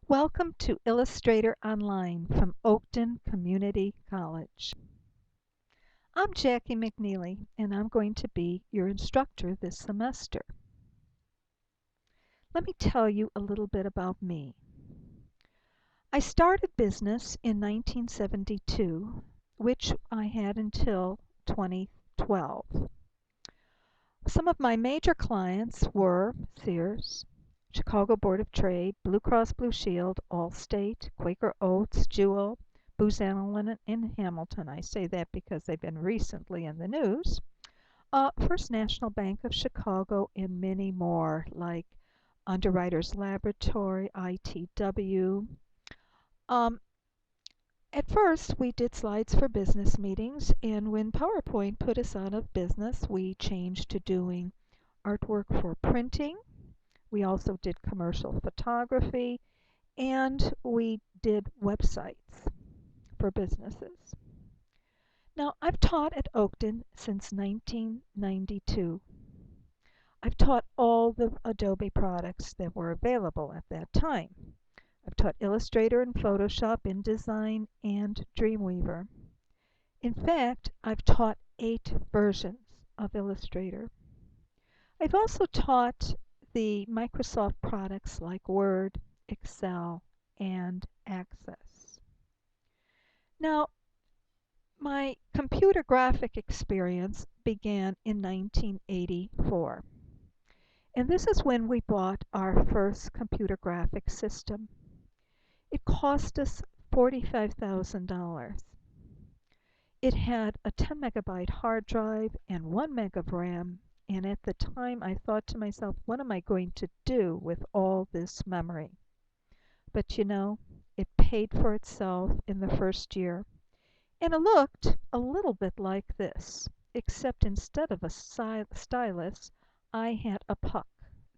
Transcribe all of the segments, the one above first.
Welcome to Illustrator Online from Oakton Community College. I'm Jackie McNeely, and I'm going to be your instructor this semester. Let me tell you a little bit about me. I started business in 1972, which I had until 2012. Some of my major clients were Sears, Chicago Board of Trade, Blue Cross Blue Shield, Allstate, Quaker Oats, Jewel, Booz Allen and Hamilton. I say that because they've been recently in the news. First National Bank of Chicago and many more like Underwriters Laboratory, ITW. Um, at first, we did slides for business meetings, and when PowerPoint put us out of business, we changed to doing artwork for printing. We also did commercial photography, and we did websites for businesses. Now, I've taught at Oakton since 1992. I've taught all the Adobe products that were available at that time. I've taught Illustrator and Photoshop, InDesign, and Dreamweaver. In fact, I've taught 8 versions of Illustrator. I've also taught the Microsoft products like Word, Excel, and Access. Now, my computer graphic experience began in 1984. And this is when we bought our first computer graphic system. It cost us $45,000. It had a 10 megabyte hard drive and 1 meg of RAM, and at the time I thought to myself, what am I going to do with all this memory? But you know, it paid for itself in the first year. And it looked a little bit like this, except instead of a stylus, I had a puck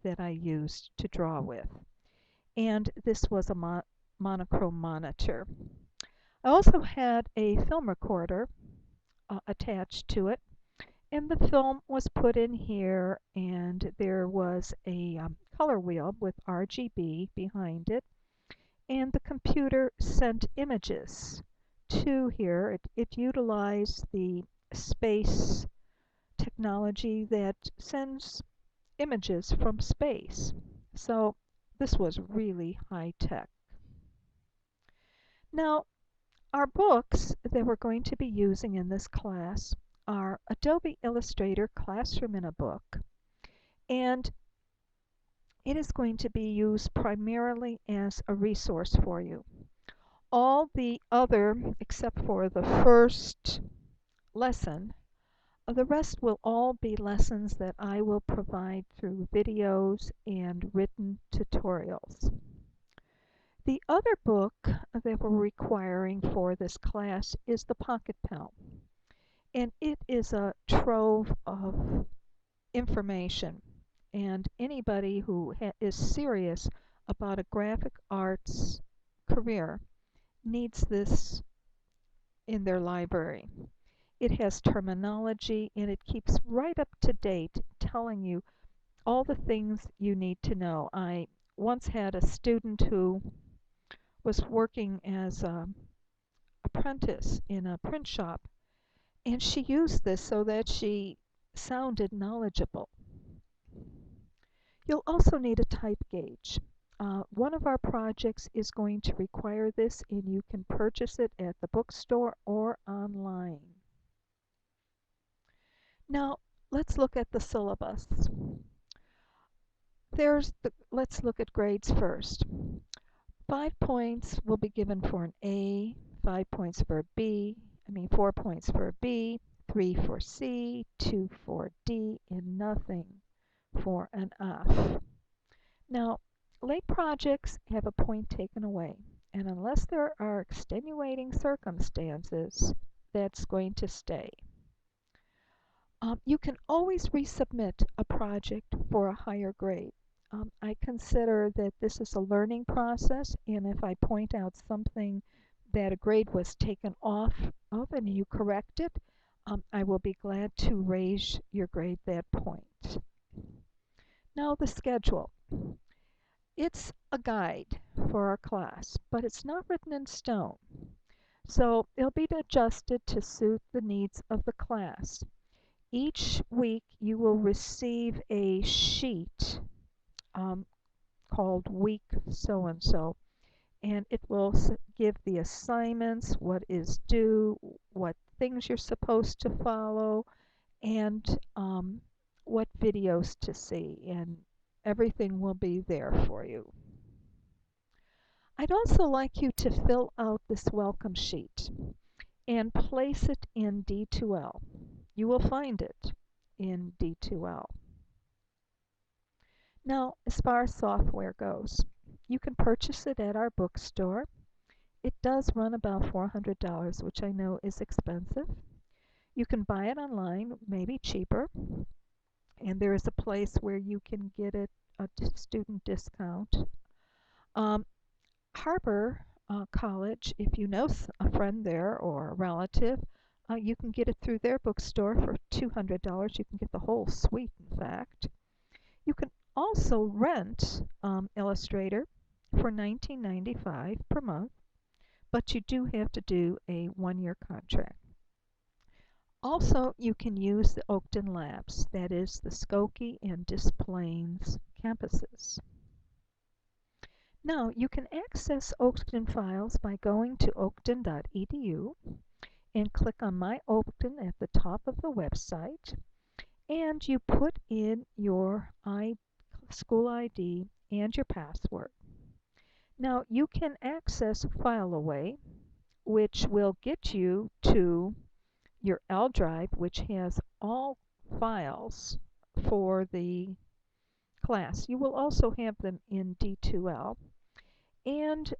that I used to draw with. And this was a monochrome monitor. I also had a film recorder attached to it, and the film was put in here, and there was a color wheel with RGB behind it, and the computer sent images to here. It utilized the space technology that sends images from space. So this was really high tech. Now, our books that we're going to be using in this class are Adobe Illustrator Classroom in a Book, and it is going to be used primarily as a resource for you. All the other, except for the first lesson, the rest will all be lessons that I will provide through videos and written tutorials. The other book that we're requiring for this class is the Pocket Pal, and it is a trove of information, and anybody who is serious about a graphic arts career needs this in their library. It has terminology, and it keeps right up to date, telling you all the things you need to know. I once had a student who was working as an apprentice in a print shop, and she used this so that she sounded knowledgeable. You'll also need a type gauge. One of our projects is going to require this, and you can purchase it at the bookstore or online. Now, let's look at the syllabus. Let's look at grades first. 5 points will be given for an A, 5 points for a B, 4 points for a B, 3 for C, 2 for D, and nothing for an F. Now, late projects have a point taken away, and unless there are extenuating circumstances, that's going to stay. You can always resubmit a project for a higher grade. I consider that this is a learning process, and if I point out something that a grade was taken off of and you correct it, I will be glad to raise your grade that point. Now the schedule. It's a guide for our class, but it's not written in stone. So it'll be adjusted to suit the needs of the class. Each week you will receive a sheet um, called Week So and so, and it will give the assignments, what is due, what things you're supposed to follow, and what videos to see, and everything will be there for you. I'd also like you to fill out this welcome sheet and place it in D2L. You will find it in D2L. Now, as far as software goes, you can purchase it at our bookstore. It does run about $400, which I know is expensive. You can buy it online, maybe cheaper, and there is a place where you can get it a student discount. Um, Harbor College, if you know a friend there or a relative, you can get it through their bookstore for $200. You can get the whole suite, in fact. You can also rent Illustrator for $19.95 per month, but you do have to do a one-year contract. Also, you can use the Oakton Labs, that is the Skokie and Des Plaines campuses. Now, you can access Oakton files by going to oakton.edu and click on My Oakton at the top of the website, and you put in your school ID and your password. Now, you can access File Away, which will get you to your L drive, which has all files for the class. You will also have them in D2L. And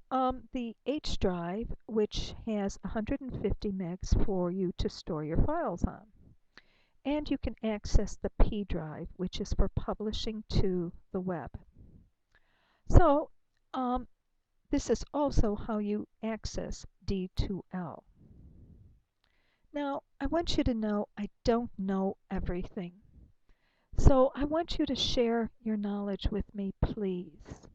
the H drive, which has 150 megs for you to store your files on. And you can access the P drive, which is for publishing to the web. So this is also how you access D2L. Now, I want you to know I don't know everything. So I want you to share your knowledge with me, please.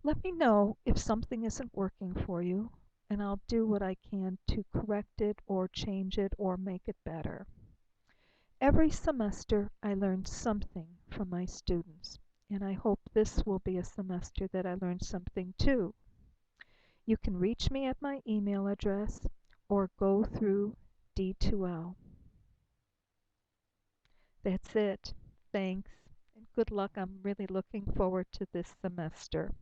Let me know if something isn't working for you, and I'll do what I can to correct it or change it or make it better. Every semester I learn something from my students, and I hope this will be a semester that I learn something too. You can reach me at my email address or go through D2L. That's it. Thanks, and good luck. I'm really looking forward to this semester.